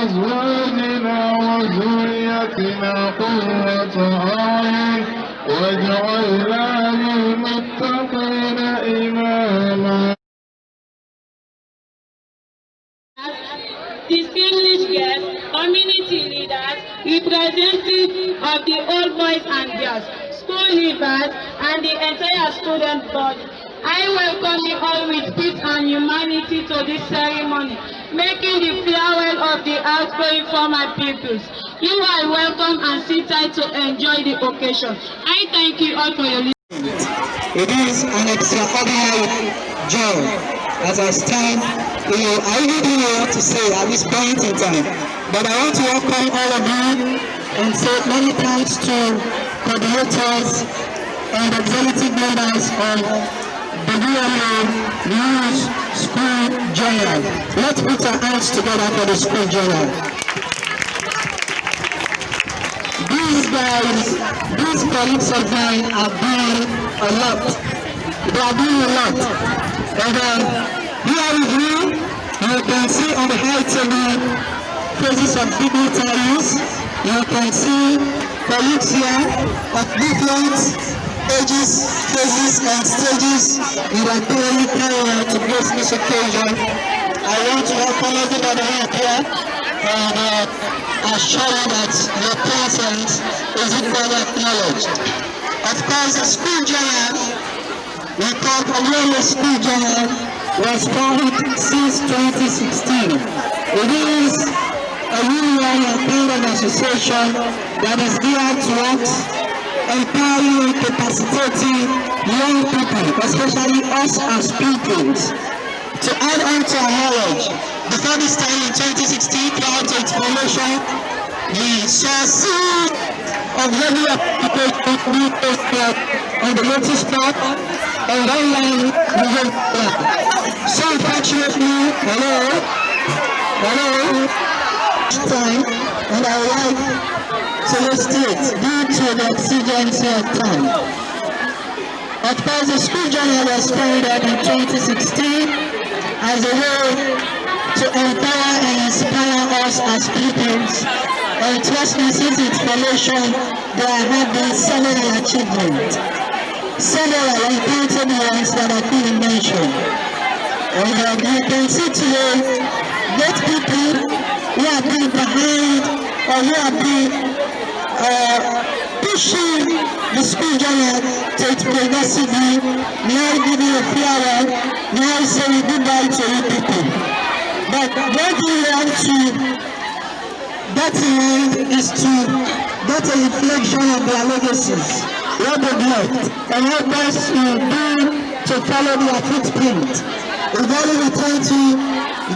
أزواجنا وذريتنا قرة أعين واجعلنا للمتقين إماما. Distinguished guests, community leaders, representatives of the old boys and girls, school leaders, and the entire student body, I welcome you all with peace and humanity to this ceremony, making the farewell of the outgoing former pupils. You are welcome and sit tight to enjoy the occasion. I thank you all for your listening. It is an extraordinary joy as I stand. I really want to say at this point in time, but I want to welcome all of you and say many thanks to coordinators and executive members of the UMA News School Journal. Let's put our hands together for the school journal. These guys, these colleagues of mine are doing a lot. They are doing a lot. And here with you, you can see on the high table faces of dignitaries. You can see colleagues here of different ages, phases, and stages you are currently carrying out to grace this occasion. I want to welcome everybody here and assure you that your presence is equally acknowledged. Of course, the school journal, we call the School Journal, was founded since 2016. It is a union and kind of association that is geared towards empowering and capacitating young people, especially us as pupils, to add on to our knowledge. Before this time in 2016, prior to its formation, we saw seed of regular people on the notice board and online movement. So unfortunately, time, and I would like to list it due to the exigency of time. Of course, the school journal was founded in 2016 as a way to empower and inspire us as pupils. And trust me, since its formation, there have been several achievements, several important ones that I couldn't mention. And you can see today, great people who have been behind or who have been pushing the school journal to its progressively, now giving a farewell, now saying goodbye to you people. But what we want to get in mind is to get a reflection of their legacies, what they've left, and help us to follow their footprint. If only we try to,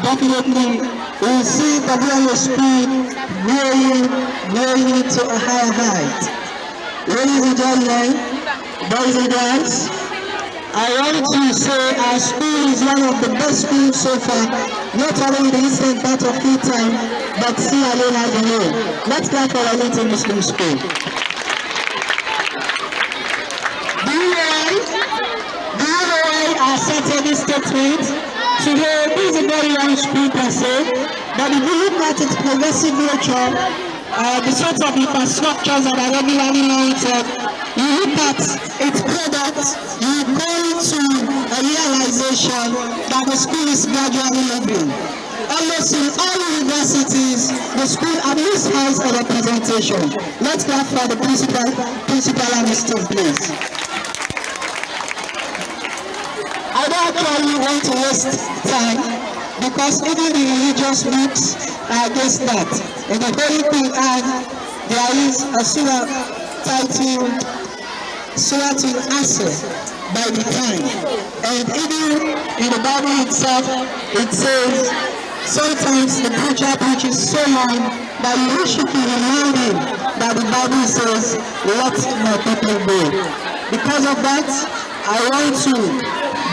definitely, we will see the real school growing to a higher height. Ladies and gentlemen, boys and girls, I want to say our school is one of the best schools so far, not only in the eastern part of Freetown, but Sierra Leone as a whole. Let's clap for our little Muslim school. Do you know why I started this statement? Today, this is a very young school per se, but if you look at its progressive nature, the sort of infrastructures that are regularly monitored, you look at its products, you go into a realization that the school is gradually moving. Almost in all universities, the school at least has a representation. Let's clap for the principal and his team, please. I don't actually want to waste time because even the religious books are against that. In the Holy Quran, there is a surah titled Surah Al-Asr by the time. And even in the Bible itself, it says sometimes the preacher preaches so long that you should be reminded that the Bible says, let my people go. Because of that, I want to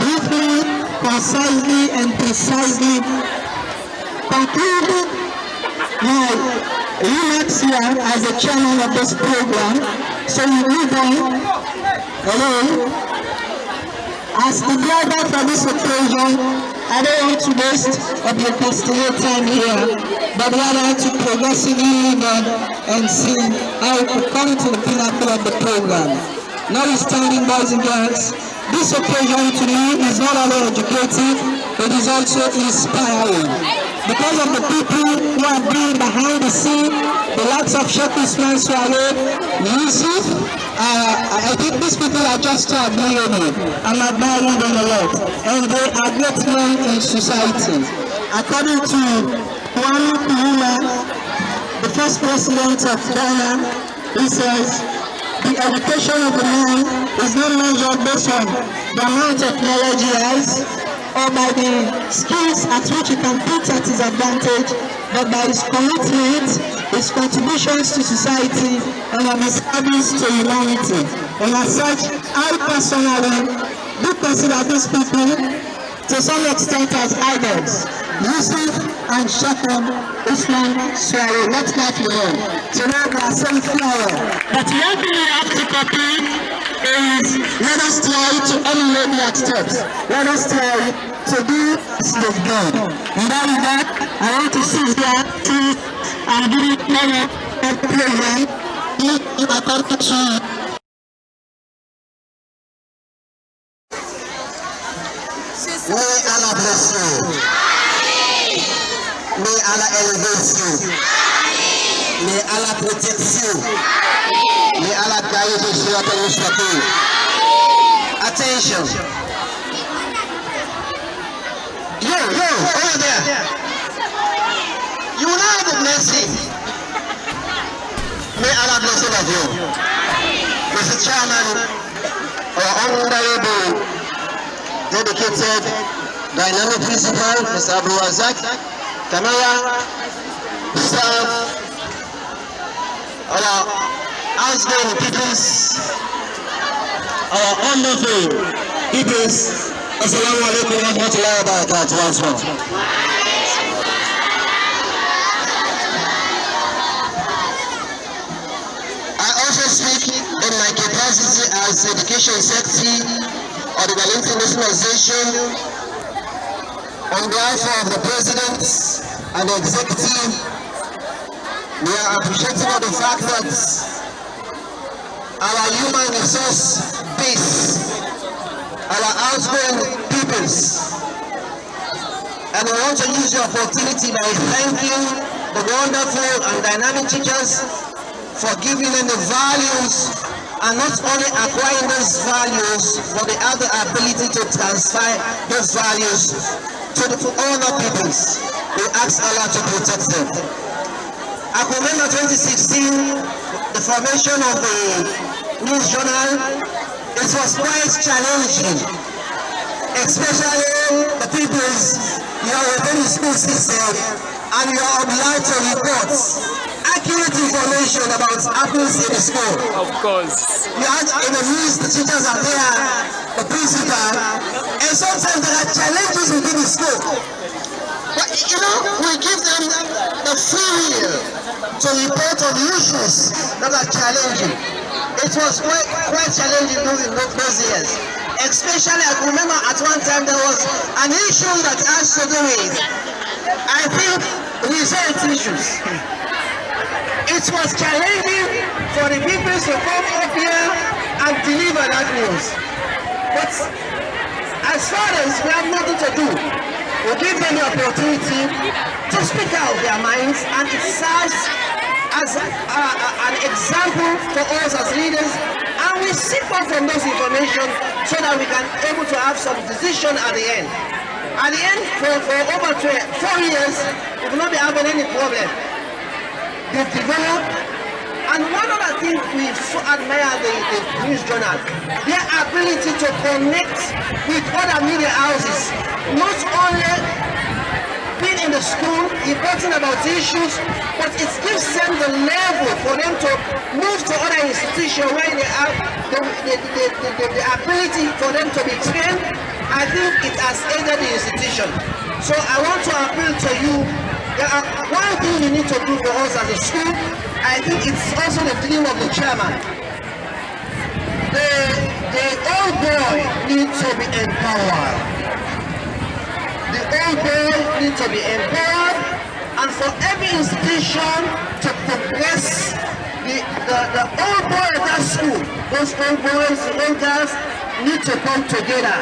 briefly, concisely, and precisely conclude my remarks here as the chairman of this program. So we move on. Hello. As the driver for this occasion, I don't want to waste of your costly time here, but rather to progressively learn and see how we could come to the pinnacle of the program. Notwithstanding, boys and girls, this occasion to me is not only educative, it is also inspiring. Because of the people who have been behind the scene, the likes of Sheikh Usman Swallow, Yusuf, I think these people are just too admirable. I'm admiring them a lot. And they are great men in society. According to Kwame Nkrumah, the first president of Ghana, he says, the education of the man is not measured based on the amount of knowledge he has, or by the skills at which he can put at his advantage, but by his commitment, his contributions to society, and his service to humanity. And as such, I personally do consider these people to some extent as idols. Yusuf and Sheikh Usman Swallow, let's clap for them. So now they are saying flower. But one thing we have to copy is, let us try to emulate their steps. Let us try to do as they've done. And that is that, I want to seize their teeth and give it many of the program. According to may Allah bless you. May Allah elevate you. May Allah protect you. May Allah guide you to Sirat al-Mustaqim. Attention. Yo, over there. You will not have a blessing. May Allah bless all of you. Mr. Chairman, our honorable, dedicated, dynamic principal, Mr. Abu Razak, Kamara, staff, our outgoing peoples, our wonderful peoples. Assalamu alaikum wa rahmatullahi wa barakatuh once more. I also speak in my capacity as Education Secretary of the Wellington Nationalization on behalf of the President and the Executive. We are appreciative of the fact that our human resource base, our outgoing peoples, and we want to use the opportunity by thanking the wonderful and dynamic teachers for giving them the values, and not only acquiring those values, but they have the ability to transfer those values to the other peoples. We ask Allah to protect them. I remember 2016, the formation of the news journal. It was quite challenging, especially the peoples. You are within the school system and you are obliged to report accurate information about happenings in the school. Of course. You have in the news, the teachers are there, the principal, and sometimes there are challenges within the school. But you know, we give them the free will to report on the issues that are challenging. It was quite challenging during those years. Especially, I remember at one time there was an issue that has to do with, I think, result issues. It was challenging for the people to come up here and deliver that news. But as far as we have nothing to do, we give them the opportunity to speak out their minds and to serve as an example for us as leaders, and we seek out from those information so that we can able to have some decision at the end. At the end, for over 4 years, we will not be having any problem. They've developed, and one of the things we so admire the news journal, their ability to connect with other media houses, not only being in the school, reporting about issues, but it gives them the level for them to move to other institutions where they have the ability for them to be trained. I think it has aided the institution. So I want to appeal to you. One thing you need to do for us as a school, I think it's also the dream of the chairman. The old boy needs to be empowered. The old old boy need to be empowered, and for every institution to progress, the old boy at that school, those old boys, old girls need to come together.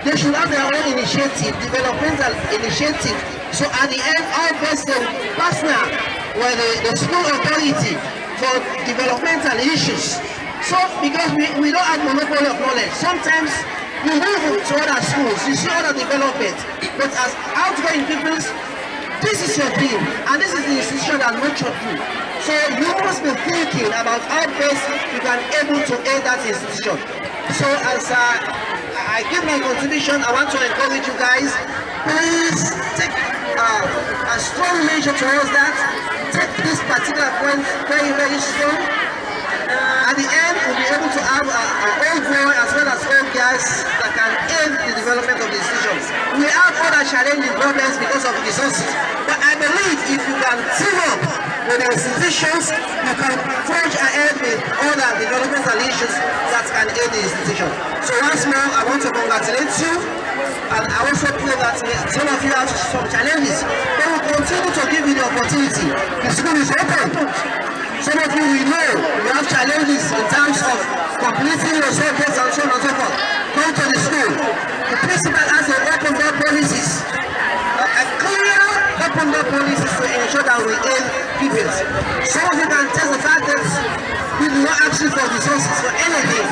They should have their own initiative, developmental initiative. So at the end, all person partner with the school authority for developmental issues. So because we don't have monopoly of knowledge, sometimes you move to other schools, you see other development, but as outgoing people, this is your team, and this is the institution that nurtured you. So you must be thinking about how best you can able to aid that institution. So as I give my contribution, I want to encourage you guys, please take a strong measure towards that. Take this particular point very, very strong. At the end, we'll be able to have an old boy as well as old guys that can aid the development of the institution. We have other challenging problems because of resources, but I believe if you can team up with the institutions, you can forge ahead with other developmental issues that can aid the institution. So once more, I want to congratulate you, and I also feel that some of you have some challenges, but we'll continue to give you the opportunity. The school is open. Some of you will know you have challenges in terms of completing your subjects and so on and so forth. Come to the school. The principal has an open door policies, a clear open door policies to ensure that we aid pupils. Some of you can test the fact that we do not ask you for resources for anything.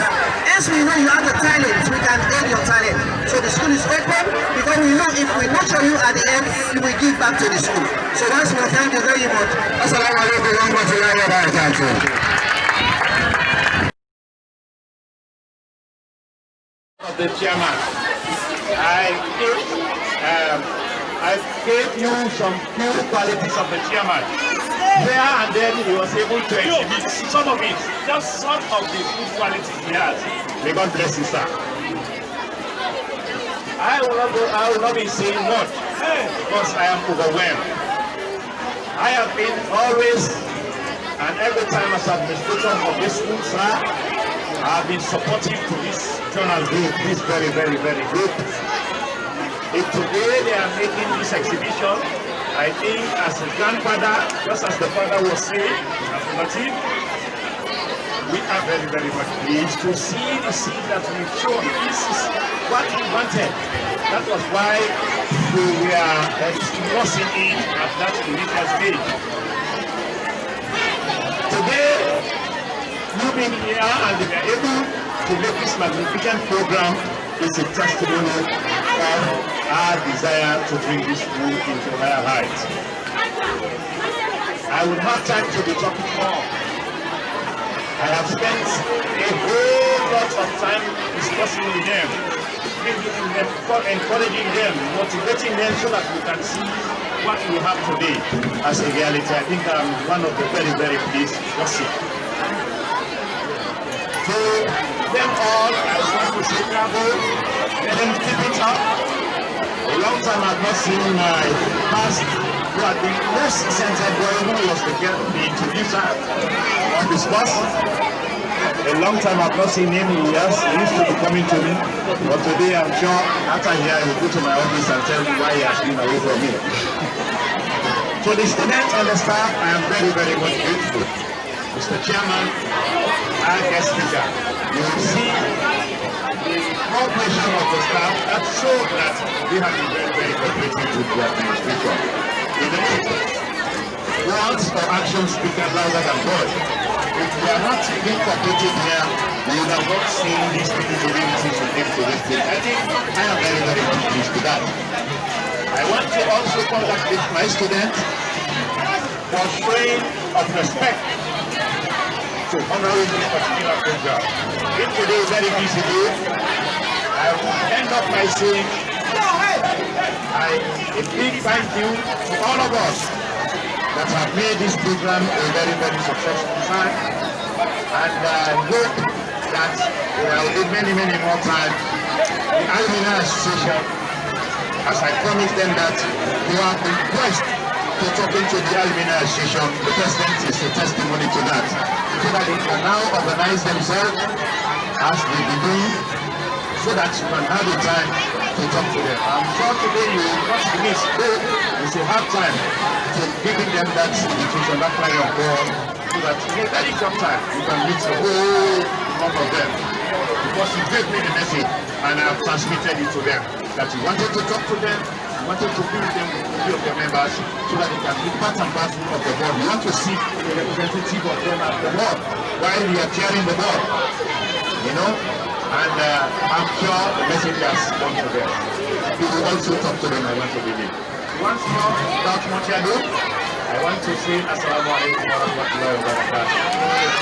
As we know you have the talent, we can aid your talent. So the school is open because we know if we nurture you at the end, you will give back to the school. So once more, thank you very much. Assalamu alaikum wa rahmatullahi wa barakatuh. Of the chairman, I gave you some few qualities of the chairman. There and then he was able to exhibit some of it, just some of the good qualities he has. May God bless you, sir. I will not be saying much because I am overwhelmed. I have been always and every time as administrator of this school, sir, I have been supportive to this journal group, this very, very, very group. If today they are making this exhibition, I think as a grandfather, just as the father was saying, affirmative, we are very, very much pleased to see the seed that we've shown. This is what we wanted. That was why we were discussing it at that initial stage. Today, you've been here and we are able to make this magnificent program. Is a testimony of our desire to bring this school into higher heights. I will have time to be talking more. I have spent a whole lot of time discussing with them, encouraging them, motivating them so that we can see what we have today as a reality. I think I'm one of the very, very pleased to see. So them all, I want to say bravo, let them keep it up. A long time I've not seen my past, who had been most centered boy, who was the introducer of this bus. A long time I've not seen him, he used to be coming to me, but today I'm sure after here I will go to my office and tell me why he has been away from me. So the students and the staff, I am very, very much grateful. Mr. Chairman, our guest speaker, you will see the cooperation of the staff that showed that they have been very, very cooperative with the administration. Words or actions speak louder than words. If we are not being cooperative here, we would have not seen these people doing things to this thing. I think I am very, very pleased with that. I want to also congratulate my students for showing of respect to honoring this particular program. If today is very busy day, I will end up by saying a big thank you to all of us that have made this program a very, very successful time. And I hope that there will be many, many more times. The Alumni Association, as I promised them that you have been blessed to talking to the Alumni Association, the president is a testimony to that. So that they can now organize themselves as they be doing, so that you can have the time to talk to them. I'm sure today you will not believe is good. It's a hard time to giving them that institution, that kind of ball, so that in a very short time you can reach the whole lot of them. Because you gave me the message and I have transmitted it to them that you wanted to talk to them, you wanted to bring them with few of your members so that they can be part and parcel of the board. You want to see the representative of them at the board while we are chairing the board. You know? And I'm sure the message has gone to them. We will also talk to them, I want to believe. Once more, without much ado, I want to say Assalamu alaikum wa rahmatullahi wa barakatuh.